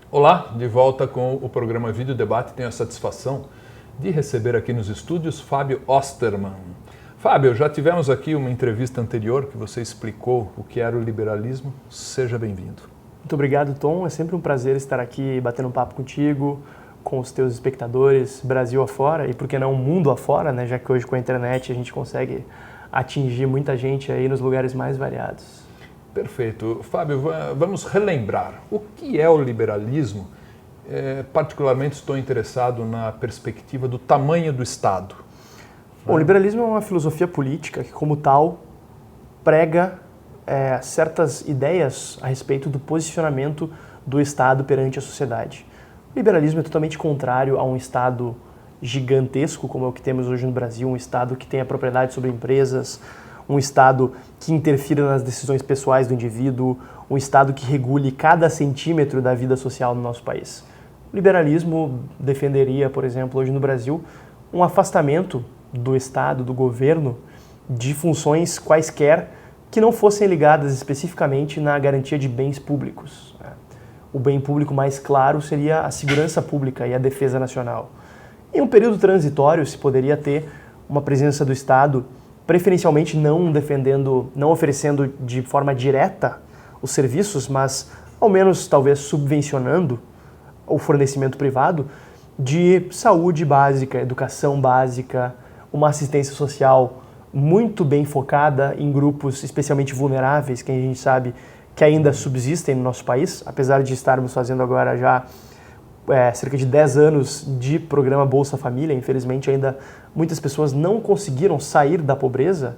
Olá, de volta com o programa Vídeo Debate. Tenho a satisfação de receber aqui nos estúdios Fábio Osterman. Fábio, já tivemos aqui uma entrevista anterior que você explicou o que era o liberalismo. Seja bem-vindo. Muito obrigado, Tom. É sempre um prazer estar aqui batendo um papo contigo, com os teus espectadores, Brasil afora e, por que não, mundo afora, né? Já que hoje com a internet a gente consegue atingir muita gente aí nos lugares mais variados. Perfeito. Fábio, vamos relembrar o que é o liberalismo. Particularmente estou interessado na perspectiva do tamanho do Estado. Bom, o liberalismo é uma filosofia política que, como tal, prega certas ideias a respeito do posicionamento do Estado perante a sociedade. O liberalismo é totalmente contrário a um Estado gigantesco, como é o que temos hoje no Brasil, um Estado que tem a propriedade sobre empresas, um Estado que interfira nas decisões pessoais do indivíduo, um Estado que regule cada centímetro da vida social no nosso país. O liberalismo defenderia, por exemplo, hoje no Brasil, um afastamento do Estado, do governo, de funções quaisquer que não fossem ligadas especificamente na garantia de bens públicos. O bem público mais claro seria a segurança pública e a defesa nacional. Em um período transitório, se poderia ter uma presença do Estado preferencialmente não oferecendo de forma direta os serviços, mas ao menos talvez subvencionando o fornecimento privado de saúde básica, educação básica, uma assistência social muito bem focada em grupos especialmente vulneráveis, que a gente sabe que ainda subsistem no nosso país, apesar de estarmos fazendo agora já cerca de 10 anos de programa Bolsa Família. Infelizmente ainda muitas pessoas não conseguiram sair da pobreza.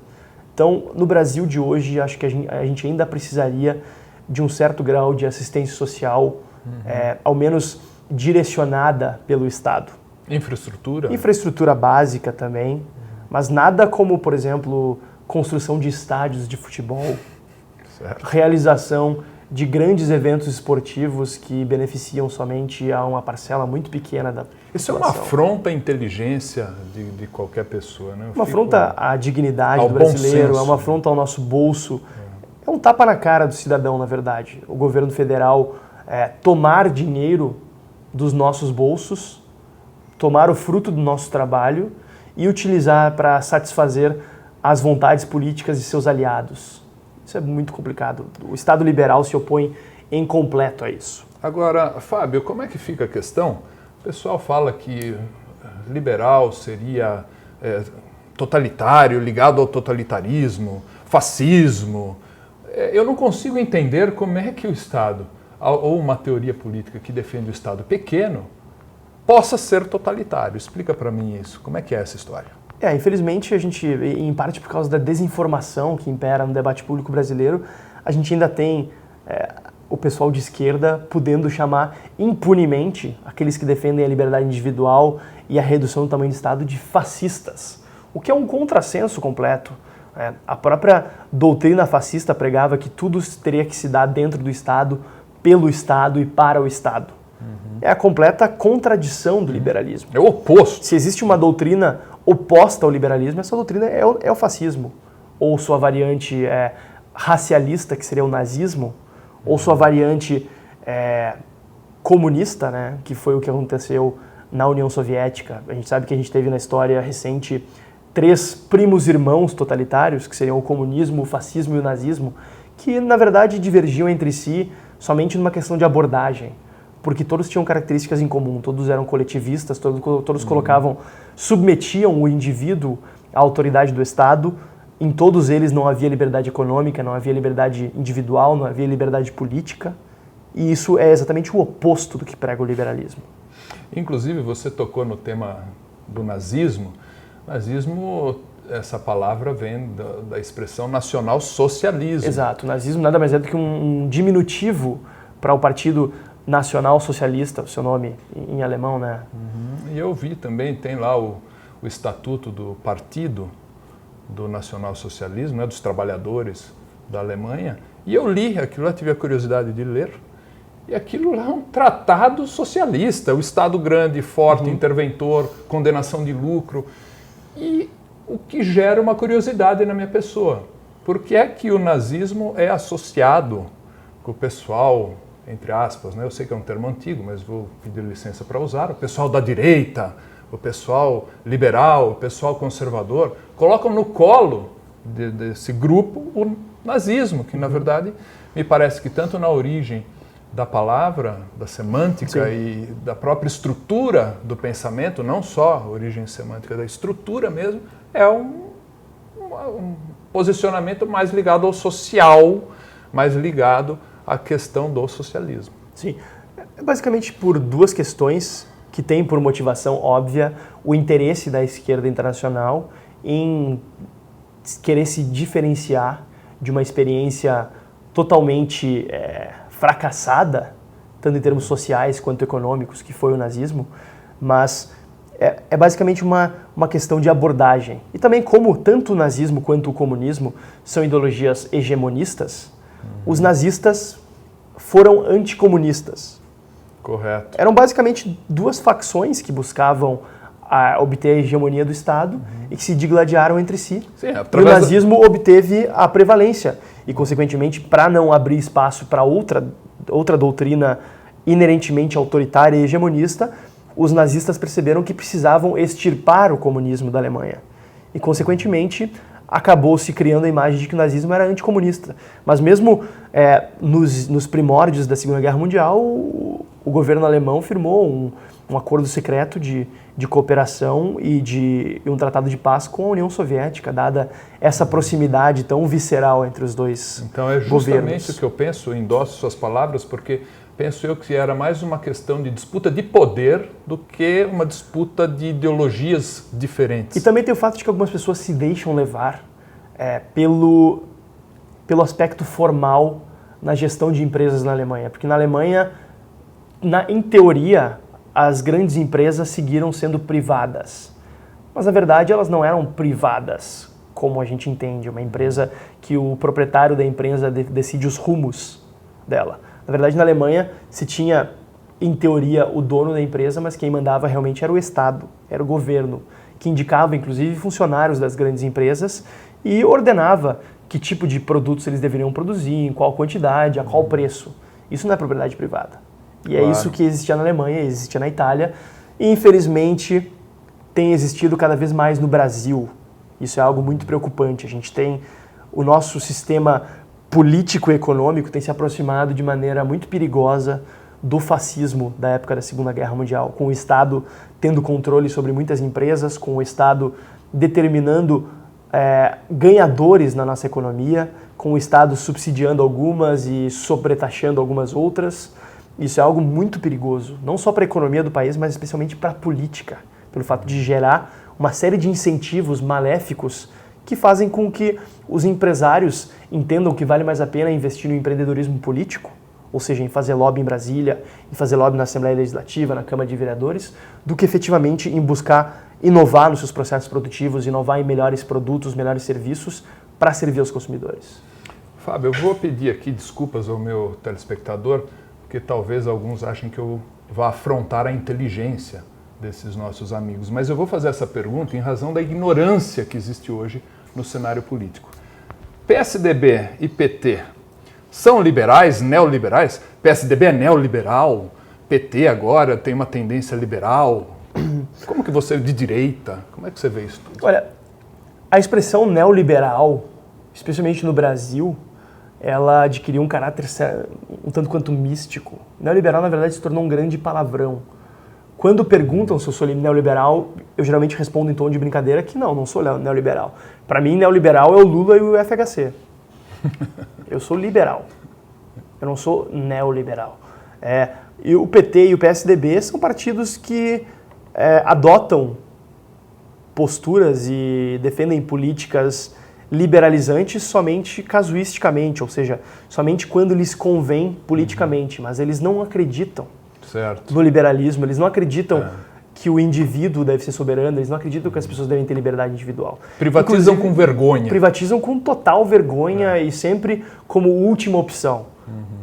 Então, no Brasil de hoje, acho que a gente ainda precisaria de um certo grau de assistência social, ao menos direcionada pelo Estado. Infraestrutura? Infraestrutura básica também, mas nada como, por exemplo, construção de estádios de futebol, certo. Realização de grandes eventos esportivos que beneficiam somente a uma parcela muito pequena da população. Isso é uma afronta à inteligência de qualquer pessoa, né? Uma afronta à dignidade do brasileiro, é uma afronta ao nosso bolso. É um tapa na cara do cidadão, na verdade. O governo federal tomar dinheiro dos nossos bolsos, tomar o fruto do nosso trabalho e utilizar para satisfazer as vontades políticas de seus aliados. Isso é muito complicado. O Estado liberal se opõe em completo a isso. Agora, Fábio, como é que fica a questão? O pessoal fala que liberal seria totalitário, ligado ao totalitarismo, fascismo. Eu não consigo entender como é que o Estado, ou uma teoria política que defende o Estado pequeno, possa ser totalitário. Explica para mim isso. Como é que é essa história? Infelizmente, a gente, em parte por causa da desinformação que impera no debate público brasileiro, a gente ainda tem o pessoal de esquerda podendo chamar impunemente aqueles que defendem a liberdade individual e a redução do tamanho do Estado de fascistas, o que é um contrassenso completo. A própria doutrina fascista pregava que tudo teria que se dar dentro do Estado, pelo Estado e para o Estado. É a completa contradição do liberalismo. É o oposto. Se existe uma doutrina oposta ao liberalismo, essa doutrina é o fascismo. Ou sua variante racialista, que seria o nazismo, ou sua variante comunista, né, que foi o que aconteceu na União Soviética. A gente sabe que a gente teve na história recente 3 primos irmãos totalitários, que seriam o comunismo, o fascismo e o nazismo, que na verdade divergiam entre si somente numa questão de abordagem, porque todos tinham características em comum, todos eram coletivistas, todos submetiam o indivíduo à autoridade do Estado. Em todos eles não havia liberdade econômica, não havia liberdade individual, não havia liberdade política, e isso é exatamente o oposto do que prega o liberalismo. Inclusive, você tocou no tema do nazismo. Nazismo, essa palavra vem da expressão nacional-socialismo. Exato, o nazismo nada mais é do que um diminutivo para o Partido Nacional Socialista, o seu nome em alemão, né? E eu vi também, tem lá o estatuto do Partido do Nacional Socialismo, né, dos trabalhadores da Alemanha, e eu li aquilo lá, tive a curiosidade de ler, e aquilo lá é um tratado socialista, o Estado grande, forte, interventor, condenação de lucro, e o que gera uma curiosidade na minha pessoa. Por que é que o nazismo é associado com o pessoal entre aspas, né? Eu sei que é um termo antigo, mas vou pedir licença para usar, o pessoal da direita, o pessoal liberal, o pessoal conservador, colocam no colo desse grupo o nazismo, que na verdade me parece que tanto na origem da palavra, da semântica Sim. e da própria estrutura do pensamento, não só a origem semântica, da estrutura mesmo, é um posicionamento mais ligado ao social, mais ligado à questão do socialismo. Sim, basicamente por duas questões que têm por motivação óbvia o interesse da esquerda internacional em querer se diferenciar de uma experiência totalmente fracassada, tanto em termos sociais quanto econômicos, que foi o nazismo, mas é basicamente uma questão de abordagem. E também como tanto o nazismo quanto o comunismo são ideologias hegemonistas, os nazistas foram anticomunistas. Correto. Eram basicamente duas facções que buscavam obter a hegemonia do Estado e que se digladiaram entre si. Sim, E o nazismo obteve a prevalência e, consequentemente, para não abrir espaço para outra doutrina inerentemente autoritária e hegemonista, os nazistas perceberam que precisavam extirpar o comunismo da Alemanha. E, consequentemente, acabou se criando a imagem de que o nazismo era anticomunista. Mas mesmo nos primórdios da Segunda Guerra Mundial, o governo alemão firmou um acordo secreto de cooperação e um tratado de paz com a União Soviética, dada essa proximidade tão visceral entre os dois governos. Então é justamente o que eu penso, endosso suas palavras, porque penso eu que era mais uma questão de disputa de poder do que uma disputa de ideologias diferentes. E também tem o fato de que algumas pessoas se deixam levar pelo aspecto formal na gestão de empresas na Alemanha, porque na Alemanha, em teoria, as grandes empresas seguiram sendo privadas. Mas, na verdade, elas não eram privadas, como a gente entende. Uma empresa que o proprietário da empresa decide os rumos dela. Na verdade, na Alemanha, se tinha, em teoria, o dono da empresa, mas quem mandava realmente era o Estado, era o governo, que indicava, inclusive, funcionários das grandes empresas e ordenava que tipo de produtos eles deveriam produzir, em qual quantidade, a qual preço. Isso não é propriedade privada. E é isso que existia na Alemanha, existia na Itália, e infelizmente tem existido cada vez mais no Brasil. Isso é algo muito preocupante. A gente tem o nosso sistema político-econômico tem se aproximado de maneira muito perigosa do fascismo da época da Segunda Guerra Mundial, com o Estado tendo controle sobre muitas empresas, com o Estado determinando ganhadores na nossa economia, com o Estado subsidiando algumas e sobretaxando algumas outras. Isso é algo muito perigoso, não só para a economia do país, mas especialmente para a política, pelo fato de gerar uma série de incentivos maléficos que fazem com que os empresários entendam que vale mais a pena investir no empreendedorismo político, ou seja, em fazer lobby em Brasília, em fazer lobby na Assembleia Legislativa, na Câmara de Vereadores, do que efetivamente em buscar inovar nos seus processos produtivos, inovar em melhores produtos, melhores serviços para servir aos consumidores. Fábio, eu vou pedir aqui desculpas ao meu telespectador, porque talvez alguns achem que eu vá afrontar a inteligência desses nossos amigos. Mas eu vou fazer essa pergunta em razão da ignorância que existe hoje no cenário político. PSDB e PT são liberais, neoliberais? PSDB é neoliberal? PT agora tem uma tendência liberal? Como que você, de direita, como é que você vê isso tudo? Olha, a expressão neoliberal, especialmente no Brasil, ela adquiriu um caráter um tanto quanto místico. Neoliberal, na verdade, se tornou um grande palavrão. Quando perguntam se eu sou neoliberal, eu geralmente respondo em tom de brincadeira que não sou neoliberal. Para mim, neoliberal é o Lula e o FHC. Eu sou liberal. Eu não sou neoliberal. E o PT e o PSDB são partidos que adotam posturas e defendem políticas liberalizantes somente casuisticamente, ou seja, somente quando lhes convém politicamente, mas eles não acreditam no liberalismo, eles não acreditam que o indivíduo deve ser soberano, eles não acreditam que as pessoas devem ter liberdade individual. Privatizam com vergonha. Privatizam com total vergonha e sempre como última opção.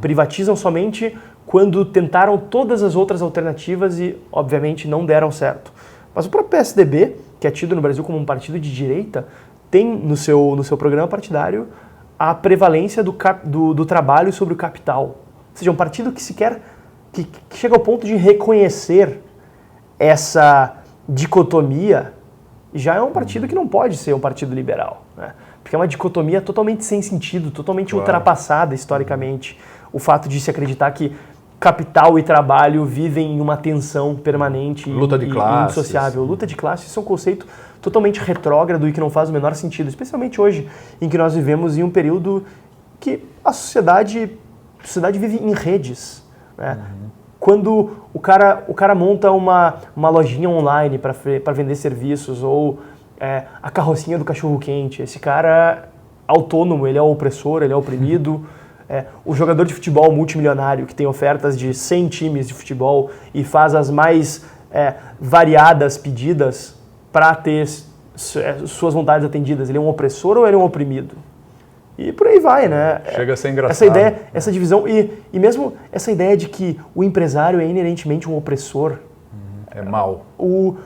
Privatizam somente quando tentaram todas as outras alternativas e, obviamente, não deram certo. Mas o próprio PSDB, que é tido no Brasil como um partido de direita, tem no seu programa partidário a prevalência do trabalho sobre o capital. seja, um partido que sequer que chega ao ponto de reconhecer essa dicotomia, já é um partido que não pode ser um partido liberal, né? Porque é uma dicotomia totalmente sem sentido, totalmente ultrapassada historicamente. O fato de se acreditar que capital e trabalho vivem em uma tensão permanente luta de classes. insociável. Luta de classes, isso é um conceito totalmente retrógrado e que não faz o menor sentido, especialmente hoje, em que nós vivemos em um período que a sociedade vive em redes, né? Quando o cara monta uma lojinha online para vender serviços, ou a carrocinha do cachorro-quente, esse cara autônomo, ele é o opressor, ele é oprimido. O jogador de futebol multimilionário que tem ofertas de 100 times de futebol e faz as mais variadas pedidas para ter suas vontades atendidas, ele é um opressor ou ele é um oprimido? E por aí vai, né? Chega a ser engraçado. Essa ideia, essa divisão, e mesmo essa ideia de que o empresário é inerentemente um opressor. É mau. Um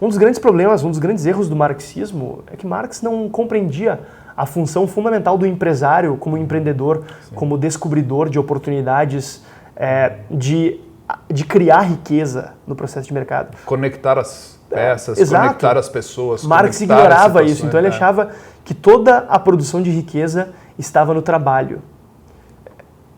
dos grandes problemas, um dos grandes erros do marxismo é que Marx não compreendia a função fundamental do empresário como empreendedor, como descobridor de oportunidades, de criar riqueza no processo de mercado. Conectar as peças, Exato. Conectar as pessoas. Marx ignorava isso, então ele achava que toda a produção de riqueza estava no trabalho.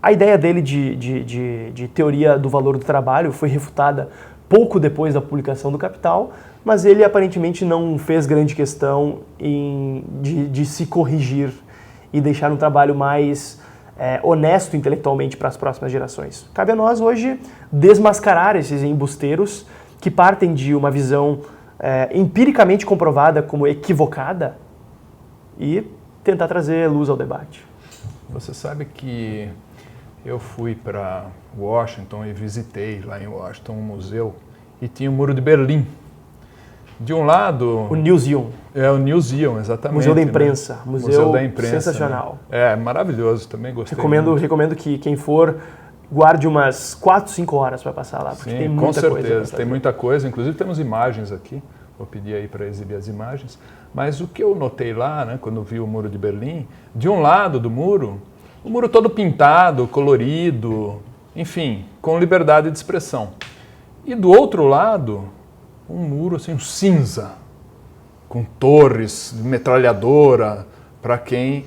A ideia dele de teoria do valor do trabalho foi refutada pouco depois da publicação do Capital, mas ele aparentemente não fez grande questão de se corrigir e deixar um trabalho mais honesto intelectualmente para as próximas gerações. Cabe a nós hoje desmascarar esses embusteiros que partem de uma visão empiricamente comprovada como equivocada e tentar trazer luz ao debate. Você sabe que eu fui para Washington e visitei lá em Washington um museu e tinha o Muro de Berlim. De um lado... O Newseum. O Newseum, exatamente. Museu da Imprensa. Né? Museu da Imprensa. Sensacional. Né? Maravilhoso, também gostei. Recomendo que quem for guarde umas 4, 5 horas para passar lá, porque tem muita coisa. Com certeza, tem muita coisa. Inclusive temos imagens aqui, vou pedir aí para exibir as imagens. Mas o que eu notei lá, né, quando vi o Muro de Berlim, de um lado do muro, o muro todo pintado, colorido, enfim, com liberdade de expressão. E do outro lado, um muro assim, um cinza, com torres, metralhadora, para quem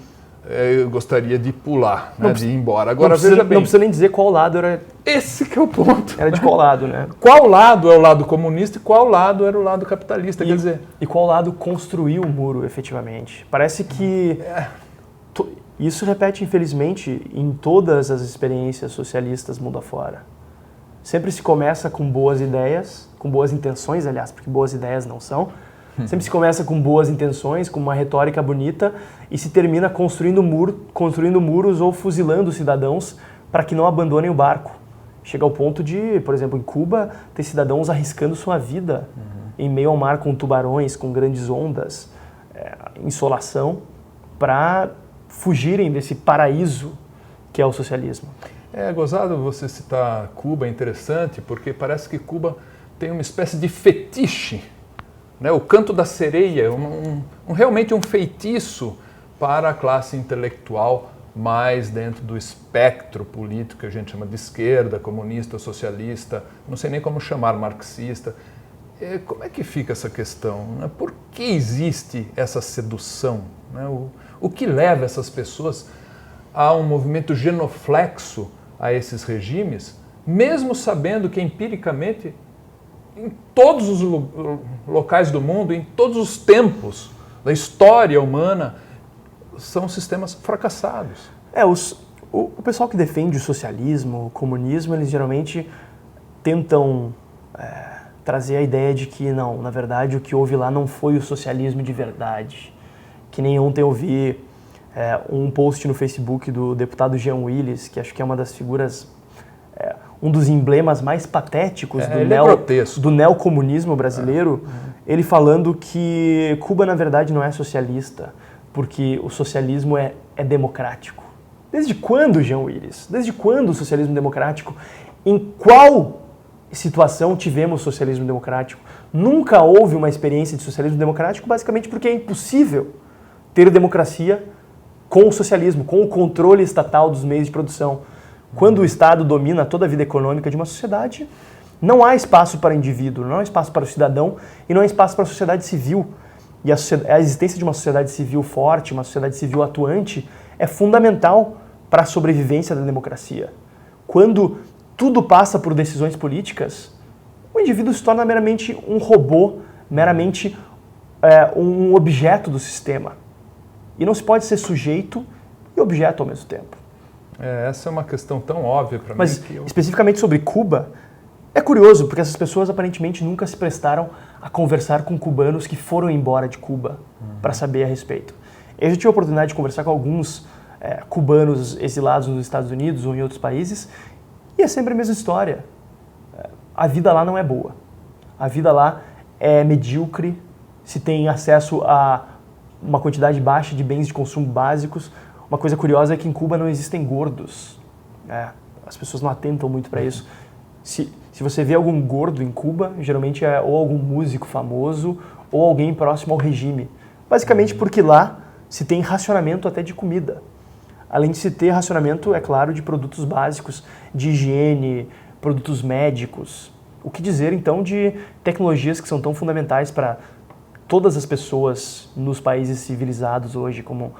gostaria de pular, né, de ir embora. Agora, veja bem... Não precisa nem dizer qual lado era... Esse que é o ponto. Era de qual lado, né? Qual lado é o lado comunista e qual lado era o lado capitalista, quer dizer... E qual lado construiu o muro, efetivamente. Parece que... Isso repete, infelizmente, em todas as experiências socialistas mundo afora. Sempre se começa com boas ideias, com boas intenções, aliás, porque boas ideias não são. Sempre se começa com boas intenções, com uma retórica bonita, e se termina construindo muros ou fuzilando cidadãos para que não abandonem o barco. Chega ao ponto de, por exemplo, em Cuba, ter cidadãos arriscando sua vida em meio ao mar com tubarões, com grandes ondas, insolação, para fugirem desse paraíso que é o socialismo. É gozado você citar Cuba, é interessante, porque parece que Cuba tem uma espécie de fetiche, né? O canto da sereia, realmente um feitiço para a classe intelectual mais dentro do espectro político que a gente chama de esquerda, comunista, socialista, não sei nem como chamar, marxista. Como é que fica essa questão, né? Por que existe essa sedução, né? O que leva essas pessoas a um movimento genuflexo a esses regimes, mesmo sabendo que empiricamente, em todos os locais do mundo, em todos os tempos da história humana, são sistemas fracassados. O pessoal que defende o socialismo, o comunismo, eles geralmente tentam trazer a ideia de que, não, na verdade, o que houve lá não foi o socialismo de verdade. Que nem ontem eu vi um post no Facebook do deputado Jean Willis, que acho que é uma das figuras, um dos emblemas mais patéticos do neocomunismo brasileiro, ele falando que Cuba, na verdade, não é socialista, porque o socialismo é democrático. Desde quando, Jean Willis? Desde quando o socialismo democrático? Em qual situação tivemos socialismo democrático? Nunca houve uma experiência de socialismo democrático, basicamente porque é impossível ter democracia com o socialismo, com o controle estatal dos meios de produção. Quando o Estado domina toda a vida econômica de uma sociedade, não há espaço para o indivíduo, não há espaço para o cidadão e não há espaço para a sociedade civil. E a existência de uma sociedade civil forte, uma sociedade civil atuante, é fundamental para a sobrevivência da democracia. Quando tudo passa por decisões políticas, o indivíduo se torna meramente um robô, meramente um objeto do sistema. E não se pode ser sujeito e objeto ao mesmo tempo. Essa é uma questão tão óbvia para mim. Mas, especificamente sobre Cuba, é curioso, porque essas pessoas aparentemente nunca se prestaram a conversar com cubanos que foram embora de Cuba para saber a respeito. Eu já tive a oportunidade de conversar com alguns cubanos exilados nos Estados Unidos ou em outros países, e é sempre a mesma história. A vida lá não é boa. A vida lá é medíocre, se tem acesso a uma quantidade baixa de bens de consumo básicos. Uma coisa curiosa é que em Cuba não existem gordos. As pessoas não atentam muito para isso. Se você vê algum gordo em Cuba, geralmente é ou algum músico famoso ou alguém próximo ao regime. Basicamente porque lá se tem racionamento até de comida. Além de se ter racionamento, é claro, de produtos básicos, de higiene, produtos médicos. O que dizer, então, de tecnologias que são tão fundamentais para todas as pessoas nos países civilizados hoje, como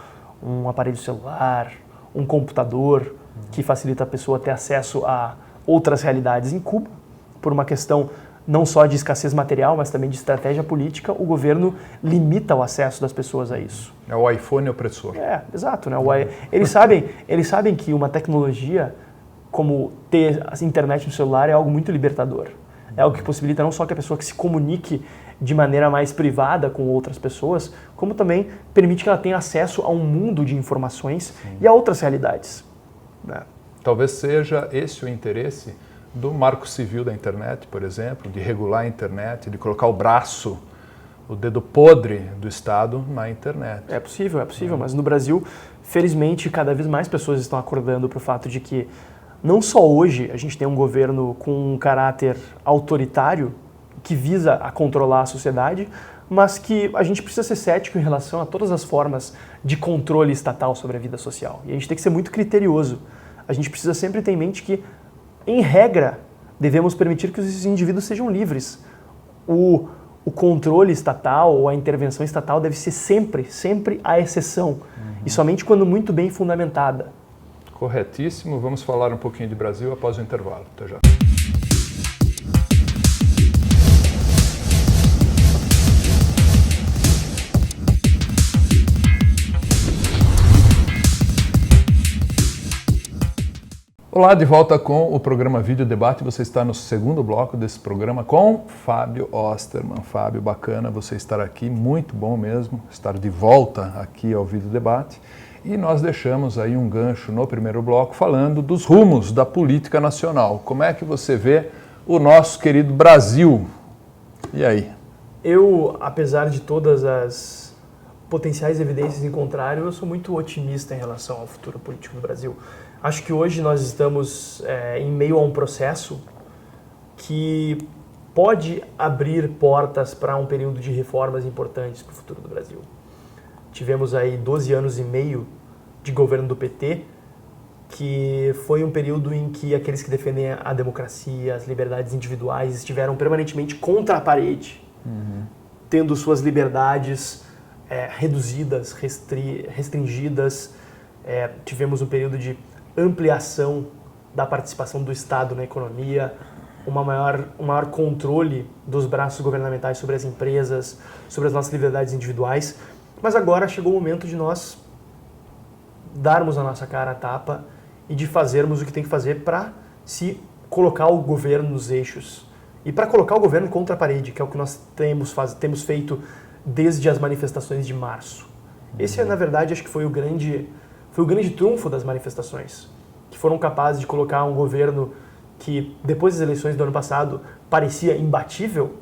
um aparelho celular, um computador, que facilita a pessoa ter acesso a outras realidades. Em Cuba, por uma questão não só de escassez material, mas também de estratégia política, o governo limita o acesso das pessoas a isso. É o iPhone opressor. Exato. Né? Eles sabem que uma tecnologia como ter a internet no celular é algo muito libertador. É algo que possibilita não só que a pessoa que se comunique de maneira mais privada com outras pessoas, como também permite que ela tenha acesso a um mundo de informações e a outras realidades. Né? Talvez seja esse o interesse do Marco Civil da internet, por exemplo, de regular a internet, de colocar o braço, o dedo podre do Estado na internet. É possível, mas no Brasil, felizmente, cada vez mais pessoas estão acordando para o fato de que não só hoje a gente tem um governo com um caráter autoritário que visa a controlar a sociedade, mas que a gente precisa ser cético em relação a todas as formas de controle estatal sobre a vida social. E a gente tem que ser muito criterioso. A gente precisa sempre ter em mente que, em regra, devemos permitir que os indivíduos sejam livres. O controle estatal ou a intervenção estatal deve ser sempre a exceção. E somente quando muito bem fundamentada. Corretíssimo. Vamos falar um pouquinho de Brasil após o intervalo. Até já. Olá, de volta com o programa Vídeo Debate. Você está no segundo bloco desse programa com Fábio Osterman. Fábio, bacana você estar aqui, muito bom mesmo estar de volta aqui ao Vídeo Debate. E nós deixamos aí um gancho no primeiro bloco falando dos rumos da política nacional. Como é que você vê o nosso querido Brasil? E aí? Eu, apesar de todas as potenciais evidências em contrário, eu sou muito otimista em relação ao futuro político do Brasil. Acho que hoje nós estamos em meio a um processo que pode abrir portas para um período de reformas importantes para o futuro do Brasil. Tivemos aí 12 anos e meio de governo do PT, que foi um período em que aqueles que defendem a democracia, as liberdades individuais, estiveram permanentemente contra a parede, tendo suas liberdades reduzidas, restringidas. Tivemos um período de ampliação da participação do Estado na economia, um maior controle dos braços governamentais sobre as empresas, sobre as nossas liberdades individuais. Mas agora chegou o momento de nós darmos a nossa cara à tapa e de fazermos o que tem que fazer para se colocar o governo nos eixos. E para colocar o governo contra a parede, que é o que nós temos feito desde as manifestações de março. Esse, na verdade, acho que foi o grande trunfo das manifestações, que foram capazes de colocar um governo que, depois das eleições do ano passado, parecia imbatível,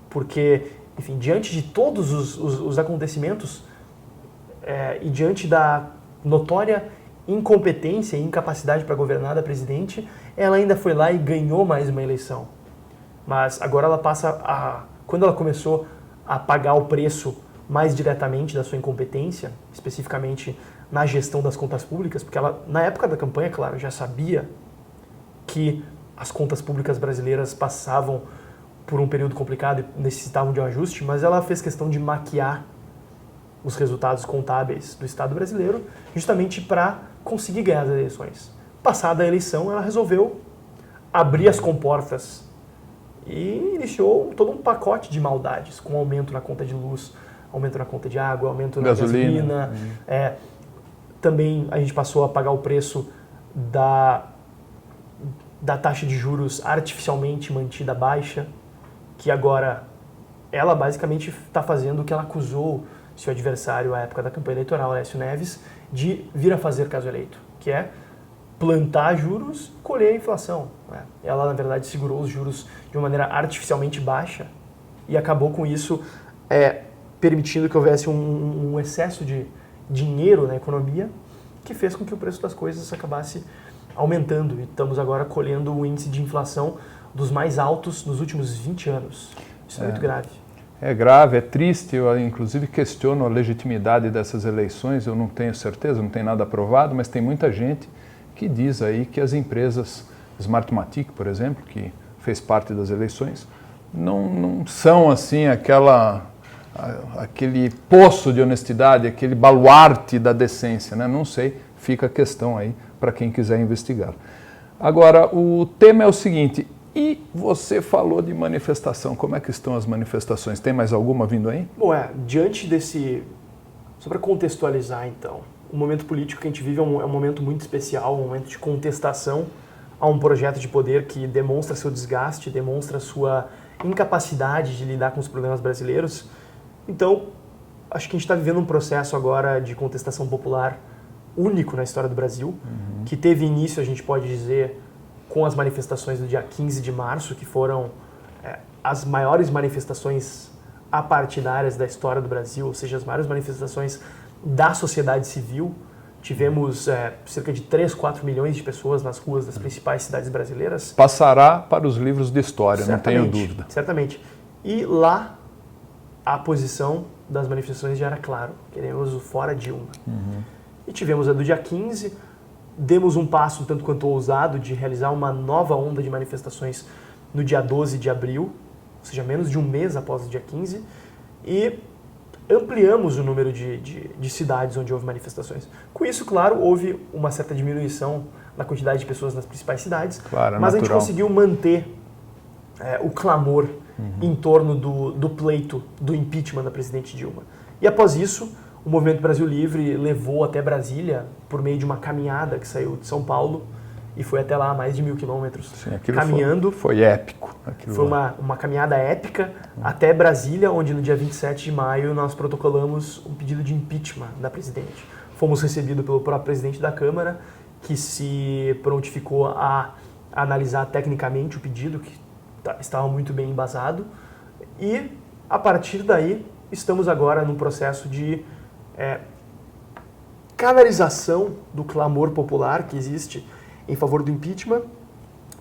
porque, enfim, diante de todos os acontecimentos e diante da notória incompetência e incapacidade para governar da presidente, ela ainda foi lá e ganhou mais uma eleição. Mas agora ela quando ela começou a pagar o preço mais diretamente da sua incompetência, especificamente na gestão das contas públicas, porque ela, na época da campanha, claro, já sabia que as contas públicas brasileiras passavam por um período complicado e necessitavam de um ajuste, mas ela fez questão de maquiar os resultados contábeis do Estado brasileiro justamente para conseguir ganhar as eleições. Passada a eleição, ela resolveu abrir as comportas e iniciou todo um pacote de maldades, com aumento na conta de luz, aumento na conta de água, aumento na gasolina. Também a gente passou a pagar o preço da taxa de juros artificialmente mantida baixa, que agora ela basicamente está fazendo o que ela acusou seu adversário à época da campanha eleitoral, Aécio Neves, de vir a fazer caso eleito, que é plantar juros e colher a inflação. Ela, na verdade, segurou os juros de uma maneira artificialmente baixa e acabou com isso permitindo que houvesse um excesso de dinheiro na economia, que fez com que o preço das coisas acabasse aumentando. E estamos agora colhendo o índice de inflação dos mais altos nos últimos 20 anos. Isso é muito grave. É grave, é triste, eu inclusive questiono a legitimidade dessas eleições, eu não tenho certeza, não tem nada aprovado, mas tem muita gente que diz aí que as empresas, Smartmatic, por exemplo, que fez parte das eleições, não são assim aquele poço de honestidade, aquele baluarte da decência, né? Não sei, fica a questão aí para quem quiser investigar. Agora, o tema é o seguinte, e você falou de manifestação, como é que estão as manifestações? Tem mais alguma vindo aí? Bom, diante desse... Só para contextualizar, então, o momento político que a gente vive é um momento muito especial, um momento de contestação a um projeto de poder que demonstra seu desgaste, demonstra sua incapacidade de lidar com os problemas brasileiros. Então, acho que a gente está vivendo um processo agora de contestação popular único na história do Brasil, que teve início, a gente pode dizer, com as manifestações do dia 15 de março, que foram as maiores manifestações apartidárias da história do Brasil, ou seja, as maiores manifestações da sociedade civil. Tivemos cerca de 3, 4 milhões de pessoas nas ruas das principais cidades brasileiras. Passará para os livros de história, Certamente, não tenho dúvida. Certamente. E lá, a posição das manifestações já era claro, queremos o fora Dilma. E tivemos a do dia 15, demos um passo tanto quanto ousado de realizar uma nova onda de manifestações no dia 12 de abril, ou seja, menos de um mês após o dia 15, e ampliamos o número de cidades onde houve manifestações. Com isso, claro, houve uma certa diminuição na quantidade de pessoas nas principais cidades, claro, mas natural. A gente conseguiu manter o clamor em torno do pleito do impeachment da presidente Dilma. E após isso, o Movimento Brasil Livre levou até Brasília por meio de uma caminhada que saiu de São Paulo e foi até lá mais de 1.000 quilômetros caminhando. Foi épico. Foi uma caminhada épica até Brasília, onde no dia 27 de maio nós protocolamos um pedido de impeachment da presidente. Fomos recebidos pelo próprio presidente da Câmara, que se prontificou a analisar tecnicamente o pedido, que estava muito bem embasado. E, a partir daí, estamos agora num processo de canalização do clamor popular que existe em favor do impeachment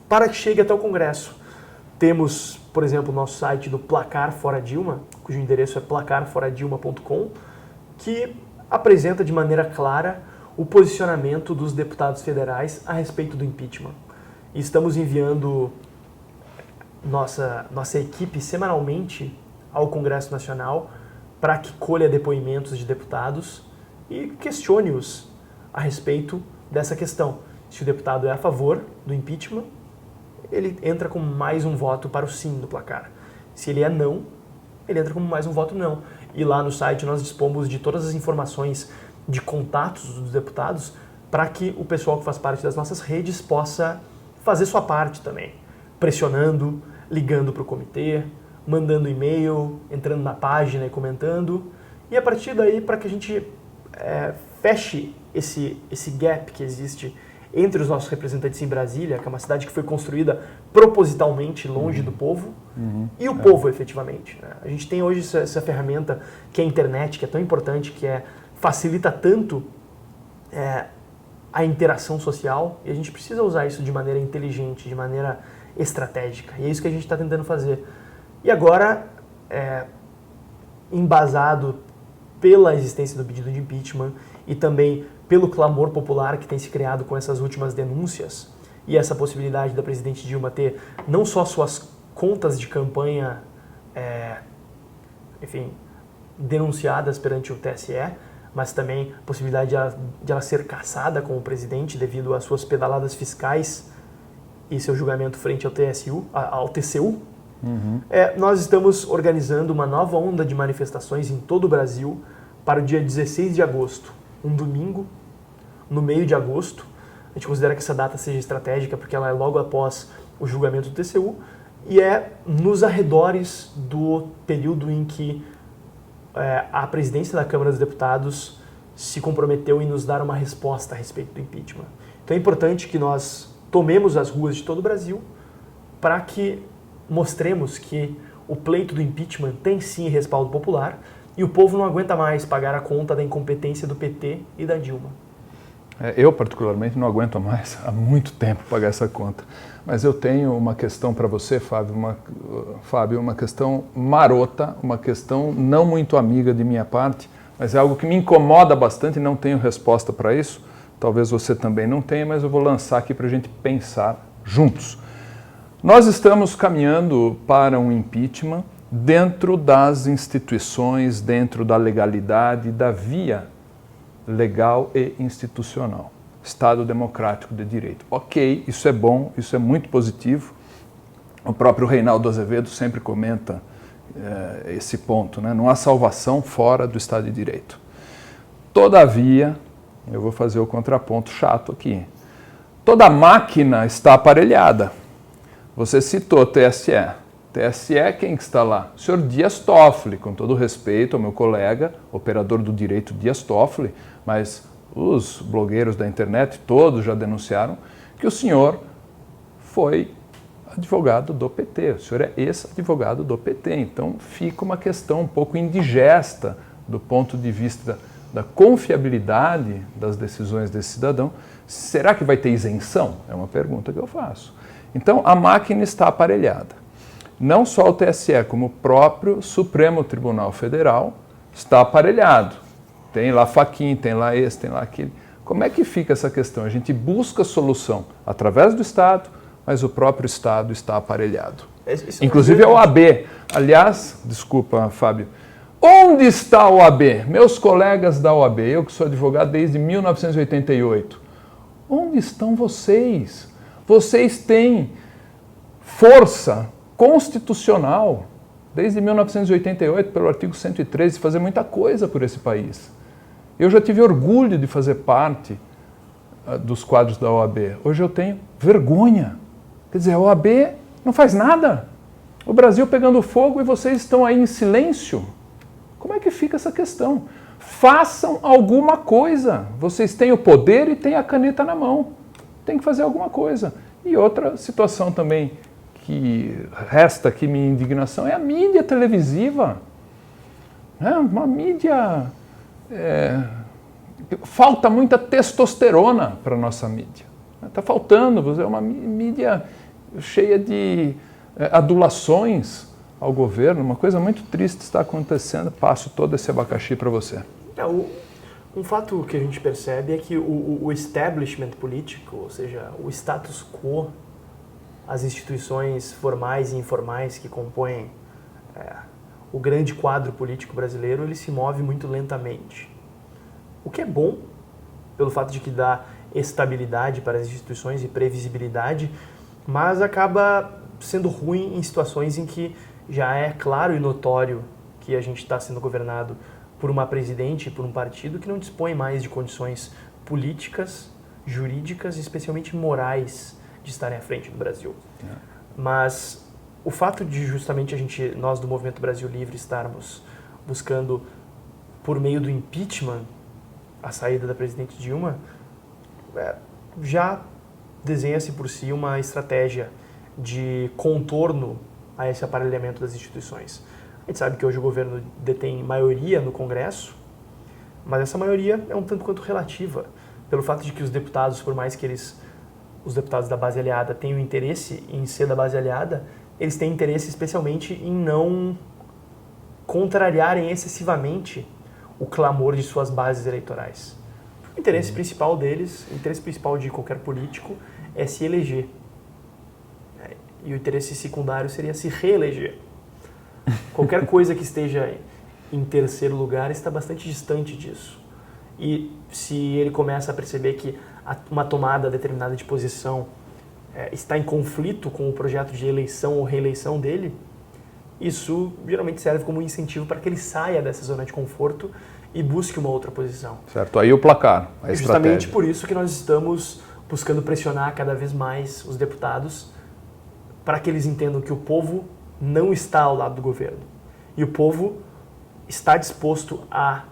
para que chegue até o Congresso. Temos, por exemplo, o nosso site do Placar Fora Dilma, cujo endereço é placarforadilma.com, que apresenta de maneira clara o posicionamento dos deputados federais a respeito do impeachment. E estamos enviando nossa equipe semanalmente ao Congresso Nacional para que colha depoimentos de deputados e questione-os a respeito dessa questão. Se o deputado é a favor do impeachment, ele entra com mais um voto para o sim do placar. Se ele é não, ele entra com mais um voto não. E lá no site nós dispomos de todas as informações de contatos dos deputados para que o pessoal que faz parte das nossas redes possa fazer sua parte também, pressionando, ligando para o comitê, mandando e-mail, entrando na página e comentando. E a partir daí, para que a gente feche esse gap que existe entre os nossos representantes em Brasília, que é uma cidade que foi construída propositalmente longe do povo, e o povo efetivamente. Né? A gente tem hoje essa ferramenta que é a internet, que é tão importante, que facilita tanto a interação social, e a gente precisa usar isso de maneira inteligente, de maneira estratégica. E é isso que a gente está tentando fazer. E agora, embasado pela existência do pedido de impeachment e também pelo clamor popular que tem se criado com essas últimas denúncias e essa possibilidade da presidente Dilma ter não só suas contas de campanha, denunciadas perante o TSE, mas também a possibilidade de ela ser cassada como presidente devido às suas pedaladas fiscais e seu julgamento frente ao TCU. Nós estamos organizando uma nova onda de manifestações em todo o Brasil para o dia 16 de agosto, um domingo, no meio de agosto. A gente considera que essa data seja estratégica porque ela é logo após o julgamento do TCU e é nos arredores do período em que a presidência da Câmara dos Deputados se comprometeu em nos dar uma resposta a respeito do impeachment. Então é importante que nós tomemos as ruas de todo o Brasil para que mostremos que o pleito do impeachment tem sim respaldo popular e o povo não aguenta mais pagar a conta da incompetência do PT e da Dilma. Eu, particularmente, não aguento mais há muito tempo pagar essa conta. Mas eu tenho uma questão para você, Fábio, uma questão marota, uma questão não muito amiga de minha parte, mas é algo que me incomoda bastante e não tenho resposta para isso. Talvez você também não tenha, mas eu vou lançar aqui para a gente pensar juntos. Nós estamos caminhando para um impeachment dentro das instituições, dentro da legalidade, da via legal e institucional. Estado democrático de direito. Ok, isso é bom, isso é muito positivo. O próprio Reinaldo Azevedo sempre comenta esse ponto, né? Não há salvação fora do Estado de Direito. Todavia, eu vou fazer o contraponto chato aqui. Toda máquina está aparelhada. Você citou TSE. TSE, quem que está lá? O senhor Dias Toffoli, com todo respeito ao meu colega, operador do direito Dias Toffoli, mas os blogueiros da internet todos já denunciaram que o senhor foi advogado do PT, o senhor é ex-advogado do PT, então fica uma questão um pouco indigesta do ponto de vista da confiabilidade das decisões desse cidadão. Será que vai ter isenção? É uma pergunta que eu faço. Então a máquina está aparelhada. Não só o TSE, como o próprio Supremo Tribunal Federal está aparelhado. Tem lá Fachin, tem lá esse, tem lá aquele. Como é que fica essa questão? A gente busca solução através do Estado, mas o próprio Estado está aparelhado. Inclusive a OAB. Aliás, desculpa, Fábio, onde está a OAB? Meus colegas da OAB, eu que sou advogado desde 1988. Onde estão vocês? Vocês têm força constitucional desde 1988, pelo artigo 113, de fazer muita coisa por esse país. Eu já tive orgulho de fazer parte dos quadros da OAB. Hoje eu tenho vergonha. Quer dizer, a OAB não faz nada. O Brasil pegando fogo e vocês estão aí em silêncio. Como é que fica essa questão? Façam alguma coisa. Vocês têm o poder e têm a caneta na mão. Tem que fazer alguma coisa. E outra situação também que resta aqui minha indignação é a mídia televisiva. Uma mídia... falta muita testosterona para a nossa mídia. Está faltando, é uma mídia cheia de adulações ao governo, uma coisa muito triste está acontecendo. Passo todo esse abacaxi para você. Um fato que a gente percebe é que o establishment político, ou seja, o status quo, as instituições formais e informais que compõem o grande quadro político brasileiro, ele se move muito lentamente. O que é bom, pelo fato de que dá estabilidade para as instituições e previsibilidade, mas acaba sendo ruim em situações em que já é claro e notório que a gente está sendo governado por uma presidente, por um partido que não dispõe mais de condições políticas, jurídicas e especialmente morais de estarem à frente do Brasil. Mas o fato de justamente nós do Movimento Brasil Livre estarmos buscando, por meio do impeachment, a saída da presidente Dilma, já desenha-se por si uma estratégia de contorno a esse aparelhamento das instituições. A gente sabe que hoje o governo detém maioria no Congresso, mas essa maioria é um tanto quanto relativa, pelo fato de que os deputados, por mais que os deputados da base aliada tenham interesse em ser da base aliada, eles têm interesse especialmente em não contrariarem excessivamente o clamor de suas bases eleitorais. O interesse principal deles, o interesse principal de qualquer político é se eleger. E o interesse secundário seria se reeleger. Qualquer coisa que esteja em terceiro lugar está bastante distante disso. E se ele começa a perceber que uma tomada determinada de posição está em conflito com o projeto de eleição ou reeleição dele, isso geralmente serve como incentivo para que ele saia dessa zona de conforto e busque uma outra posição. Certo, aí o placar, a Justamente estratégia. por isso que nós estamos buscando pressionar cada vez mais os deputados para que eles entendam que o povo não está ao lado do governo. E o povo está disposto a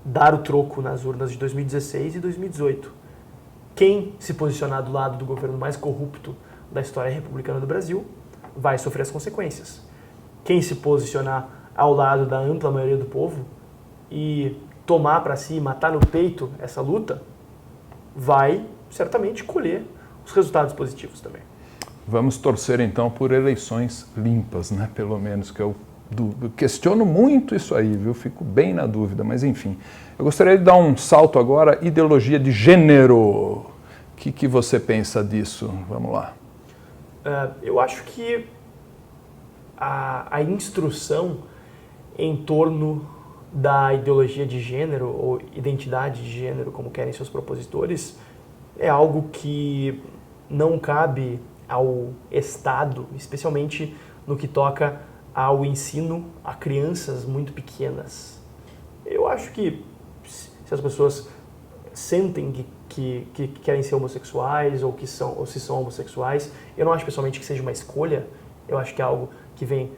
dar o troco nas urnas de 2016 e 2018. Quem se posicionar do lado do governo mais corrupto da história republicana do Brasil vai sofrer as consequências. Quem se posicionar ao lado da ampla maioria do povo e tomar para si, matar no peito essa luta, vai certamente colher os resultados positivos também. Vamos torcer então por eleições limpas, né? Pelo menos, que eu questiono muito isso aí, viu? Fico bem na dúvida, mas enfim. Eu gostaria de dar um salto agora, ideologia de gênero. O que você pensa disso? Vamos lá. Eu acho que a instrução em torno da ideologia de gênero, ou identidade de gênero, como querem seus propositores, é algo que não cabe ao Estado, especialmente no que toca ao ensino a crianças muito pequenas. Eu acho que se as pessoas sentem que querem ser homossexuais ou se são homossexuais, eu não acho pessoalmente que seja uma escolha, eu acho que é algo que vem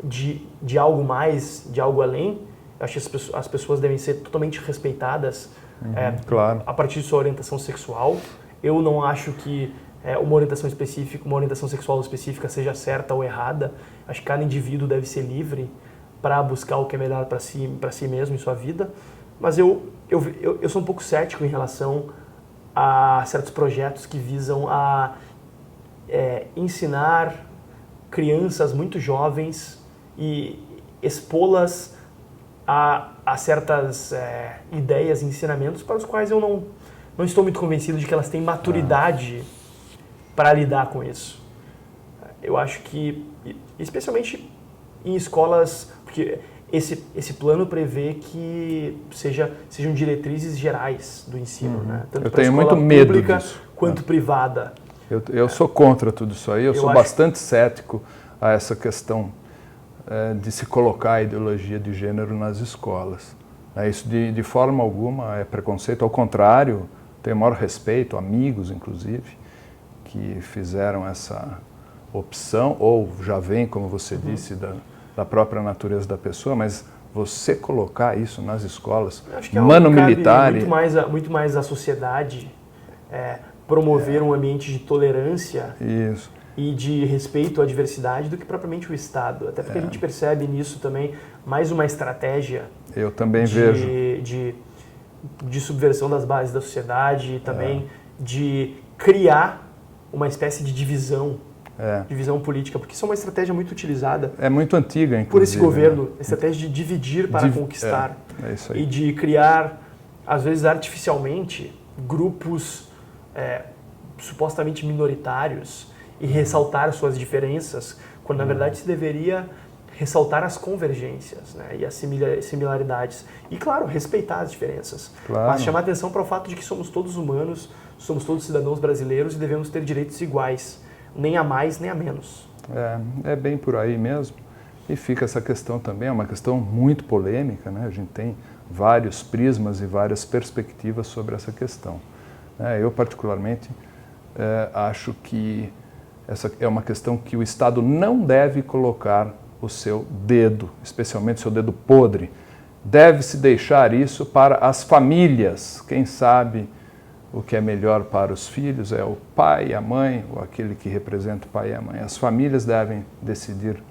de algo mais, de algo além. Eu acho que as pessoas devem ser totalmente respeitadas claro. a partir de sua orientação sexual. Eu não acho que uma orientação específica, uma orientação sexual específica seja certa ou errada. Acho que cada indivíduo deve ser livre para buscar o que é melhor para si mesmo em sua vida. Mas eu sou um pouco cético em relação a certos projetos que visam a ensinar crianças muito jovens e expô-las a certas ideias e ensinamentos para os quais eu não estou muito convencido de que elas têm maturidade para lidar com isso. Eu acho que, especialmente em escolas, porque esse plano prevê que sejam diretrizes gerais do ensino, né? Tanto eu tenho muito medo pública disso. Quanto privada. Eu sou contra tudo isso aí, eu sou bastante cético a essa questão de se colocar a ideologia de gênero nas escolas. Isso de forma alguma é preconceito, ao contrário, tenho o maior respeito, amigos inclusive, que fizeram essa opção, ou já vem, como você disse, da própria natureza da pessoa, mas você colocar isso nas escolas, acho que mano militar... Muito mais a sociedade promover um ambiente de tolerância e de respeito à diversidade do que propriamente o Estado. Até porque a gente percebe nisso também mais uma estratégia eu também vejo de subversão das bases da sociedade e também de criar uma espécie de divisão política, porque isso é uma estratégia muito utilizada. É muito antiga, inclusive. Por esse governo, a estratégia de dividir para conquistar. É isso aí. E de criar, às vezes artificialmente, grupos supostamente minoritários e ressaltar suas diferenças, quando na verdade se deveria ressaltar as convergências, né, e as similaridades. E, claro, respeitar as diferenças. Claro. Mas chamar atenção para o fato de que somos todos humanos, somos todos cidadãos brasileiros e devemos ter direitos iguais, nem a mais nem a menos. É bem por aí mesmo. E fica essa questão também, é uma questão muito polêmica, né? A gente tem vários prismas e várias perspectivas sobre essa questão. Eu, particularmente, acho que essa é uma questão que o Estado não deve colocar o seu dedo, especialmente o seu dedo podre. Deve-se deixar isso para as famílias. Quem sabe o que é melhor para os filhos é o pai e a mãe, ou aquele que representa o pai e a mãe. As famílias devem decidir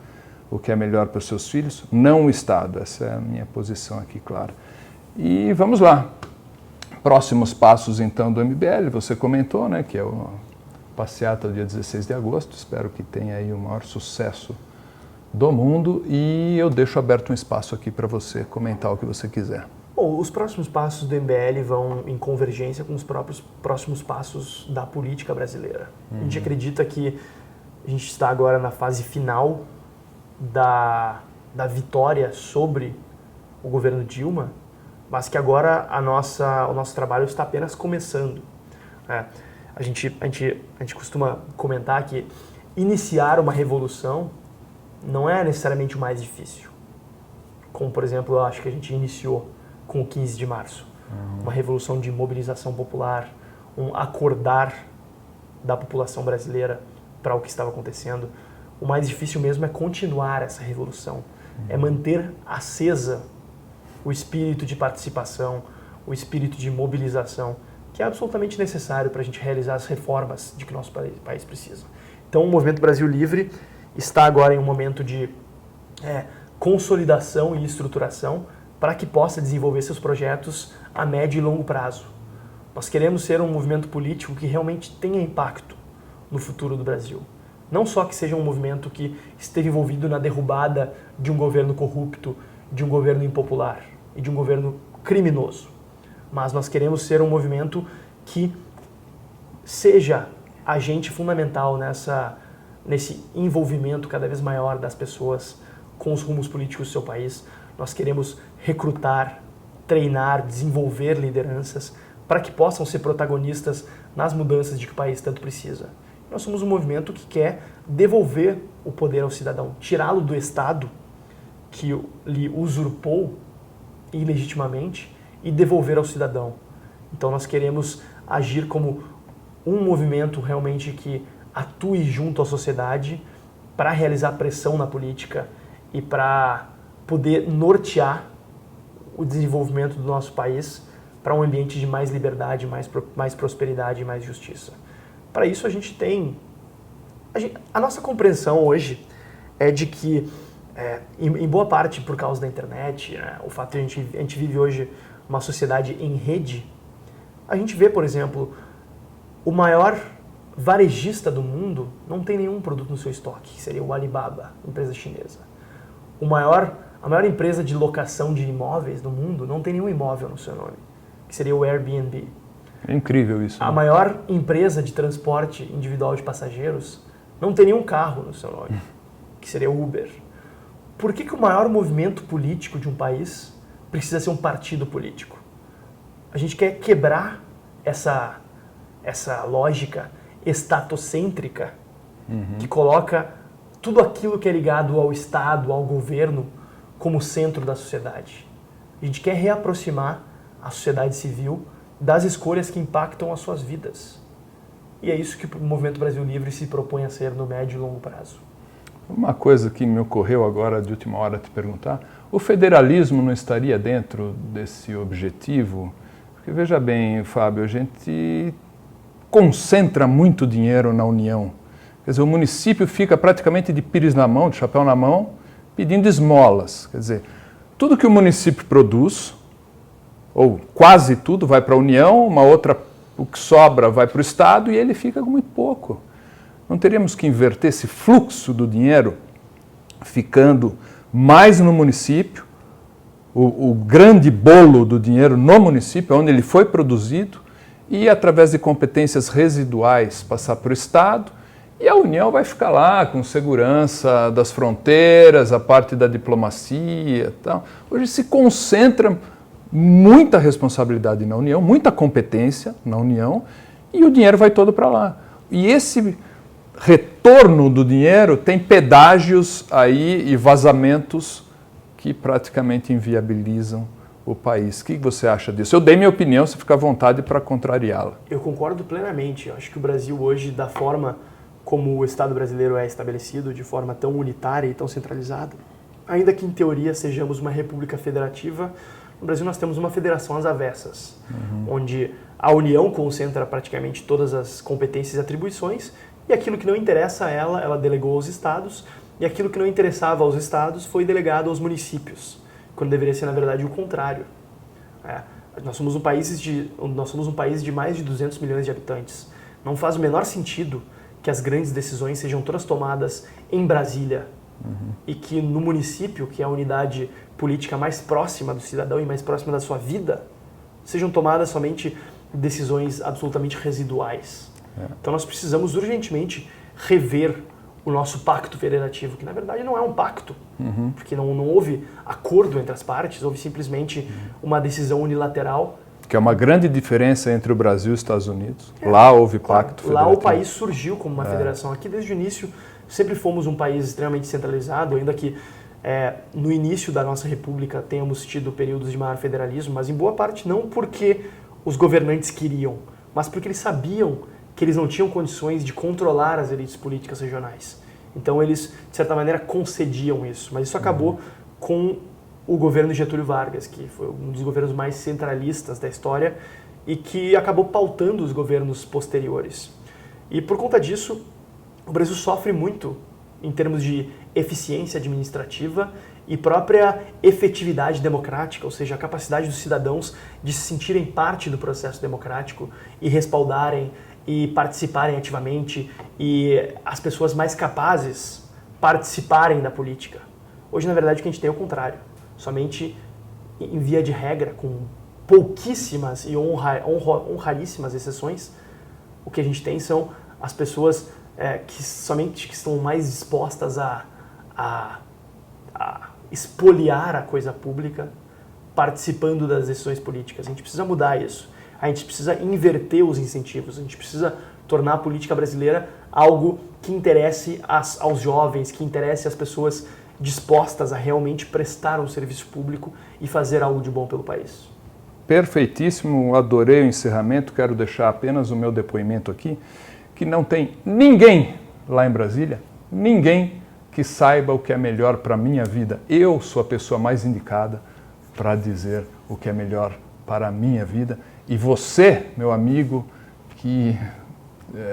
o que é melhor para os seus filhos, não o Estado. Essa é a minha posição aqui, claro. E vamos lá. Próximos passos, então, do MBL. Você comentou, né, que é a passeata do dia 16 de agosto. Espero que tenha aí o maior sucesso do mundo. E eu deixo aberto um espaço aqui para você comentar o que você quiser. Bom, os próximos passos do MBL vão em convergência com os próximos passos da política brasileira. A gente acredita que a gente está agora na fase final da vitória sobre o governo Dilma, mas que agora o nosso trabalho está apenas começando. A gente costuma comentar que iniciar uma revolução não é necessariamente o mais difícil. Como, por exemplo, eu acho que a gente iniciou com o 15 de março. Uma revolução de mobilização popular, um acordar da população brasileira para o que estava acontecendo. O mais difícil mesmo é continuar essa revolução, é manter acesa o espírito de participação, o espírito de mobilização, que é absolutamente necessário para a gente realizar as reformas de que nosso país precisa. Então, o Movimento Brasil Livre está agora em um momento de consolidação e estruturação para que possa desenvolver seus projetos a médio e longo prazo. Nós queremos ser um movimento político que realmente tenha impacto no futuro do Brasil. Não só que seja um movimento que esteja envolvido na derrubada de um governo corrupto, de um governo impopular e de um governo criminoso, mas nós queremos ser um movimento que seja agente fundamental nesse envolvimento cada vez maior das pessoas com os rumos políticos do seu país. Nós queremos recrutar, treinar, desenvolver lideranças para que possam ser protagonistas nas mudanças de que o país tanto precisa. Nós somos um movimento que quer devolver o poder ao cidadão, tirá-lo do Estado que lhe usurpou ilegitimamente e devolver ao cidadão. Então nós queremos agir como um movimento realmente que atue junto à sociedade para realizar pressão na política e para poder nortear o desenvolvimento do nosso país para um ambiente de mais liberdade, mais prosperidade e mais justiça. Para isso a gente tem... A nossa compreensão hoje é de que, em boa parte por causa da internet, né, o fato de a gente vive hoje uma sociedade em rede, a gente vê, por exemplo, o maior varejista do mundo não tem nenhum produto no seu estoque, que seria o Alibaba, empresa chinesa. A maior empresa de locação de imóveis do mundo não tem nenhum imóvel no seu nome, que seria o Airbnb. É incrível isso. A maior empresa de transporte individual de passageiros não tem nenhum carro no seu nome, que seria o Uber. Por que o maior movimento político de um país precisa ser um partido político? A gente quer quebrar essa lógica estatocêntrica que coloca tudo aquilo que é ligado ao Estado, ao governo, como centro da sociedade. A gente quer reaproximar a sociedade civil das escolhas que impactam as suas vidas. E é isso que o Movimento Brasil Livre se propõe a ser no médio e longo prazo. Uma coisa que me ocorreu agora de última hora te perguntar, o federalismo não estaria dentro desse objetivo? Porque veja bem, Fábio, a gente concentra muito dinheiro na União. Quer dizer, o município fica praticamente de pires na mão, de chapéu na mão, pedindo esmolas. Quer dizer, tudo que o município produz, ou quase tudo, vai para a União, o que sobra vai para o Estado e ele fica com muito pouco. Não teríamos que inverter esse fluxo do dinheiro ficando mais no município, o grande bolo do dinheiro no município, onde ele foi produzido, e através de competências residuais passar para o Estado, e a União vai ficar lá com segurança das fronteiras, a parte da diplomacia e tal. Hoje se concentra muita responsabilidade na União, muita competência na União, e o dinheiro vai todo para lá. E esse retorno do dinheiro tem pedágios aí e vazamentos que praticamente inviabilizam o país. O que você acha disso? Eu dei minha opinião, você fica à vontade para contrariá-la. Eu concordo plenamente. Eu acho que o Brasil hoje, da forma como o Estado brasileiro é estabelecido, de forma tão unitária e tão centralizada, ainda que em teoria sejamos uma república federativa, no Brasil nós temos uma federação às avessas, onde a União concentra praticamente todas as competências e atribuições, e aquilo que não interessa a ela delegou aos estados, e aquilo que não interessava aos estados foi delegado aos municípios, quando deveria ser, na verdade, o contrário. Nós somos um país de mais de 200 milhões de habitantes. Não faz o menor sentido que as grandes decisões sejam todas tomadas em Brasília, e que no município, que é a unidade política mais próxima do cidadão e mais próxima da sua vida, sejam tomadas somente decisões absolutamente residuais. Então nós precisamos urgentemente rever o nosso pacto federativo, que na verdade não é um pacto, porque não houve acordo entre as partes, houve simplesmente uma decisão unilateral. Que é uma grande diferença entre o Brasil e os Estados Unidos. Lá houve pacto federativo. Lá o país surgiu como uma federação. Aqui desde o início sempre fomos um país extremamente centralizado, ainda que no início da nossa república tenhamos tido períodos de maior federalismo, mas em boa parte não porque os governantes queriam, mas porque eles sabiam que eles não tinham condições de controlar as elites políticas regionais. Então eles, de certa maneira, concediam isso. Mas isso acabou com o governo Getúlio Vargas, que foi um dos governos mais centralistas da história e que acabou pautando os governos posteriores. E por conta disso, o Brasil sofre muito em termos de eficiência administrativa e própria efetividade democrática, ou seja, a capacidade dos cidadãos de se sentirem parte do processo democrático e respaldarem e participarem ativamente e as pessoas mais capazes participarem da política. Hoje, na verdade, o que a gente tem é o contrário. Somente em via de regra, com pouquíssimas e honraríssimas exceções, o que a gente tem são as pessoas que estão mais dispostas a espoliar a coisa pública participando das decisões políticas. A gente precisa mudar isso. A gente precisa inverter os incentivos, a gente precisa tornar a política brasileira algo que interesse aos jovens, que interesse às pessoas dispostas a realmente prestar um serviço público e fazer algo de bom pelo país. Perfeitíssimo, adorei o encerramento, quero deixar apenas o meu depoimento aqui, que não tem ninguém lá em Brasília, ninguém que saiba o que é melhor para a minha vida. Eu sou a pessoa mais indicada para dizer o que é melhor para a minha vida. E você, meu amigo, que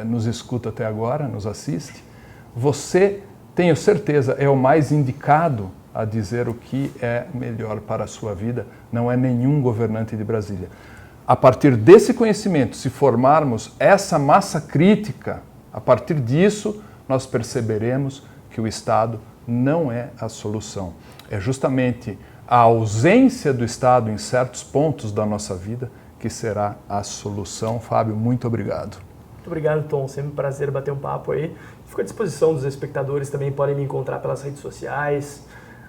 nos escuta até agora, nos assiste, você, tenho certeza, é o mais indicado a dizer o que é melhor para a sua vida, não é nenhum governante de Brasília. A partir desse conhecimento, se formarmos essa massa crítica, a partir disso nós perceberemos que o Estado não é a solução. É justamente a ausência do Estado em certos pontos da nossa vida que será a solução. Fábio, muito obrigado. Muito obrigado, Tom. Sempre um prazer bater um papo aí. Fico à disposição dos espectadores, também podem me encontrar pelas redes sociais.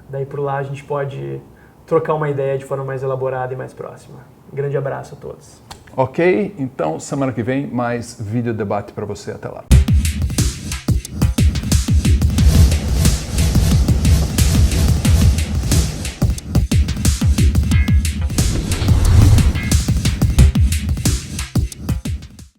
Daí por lá a gente pode trocar uma ideia de forma mais elaborada e mais próxima. Um grande abraço a todos. Ok, então semana que vem mais vídeo debate para você. Até lá.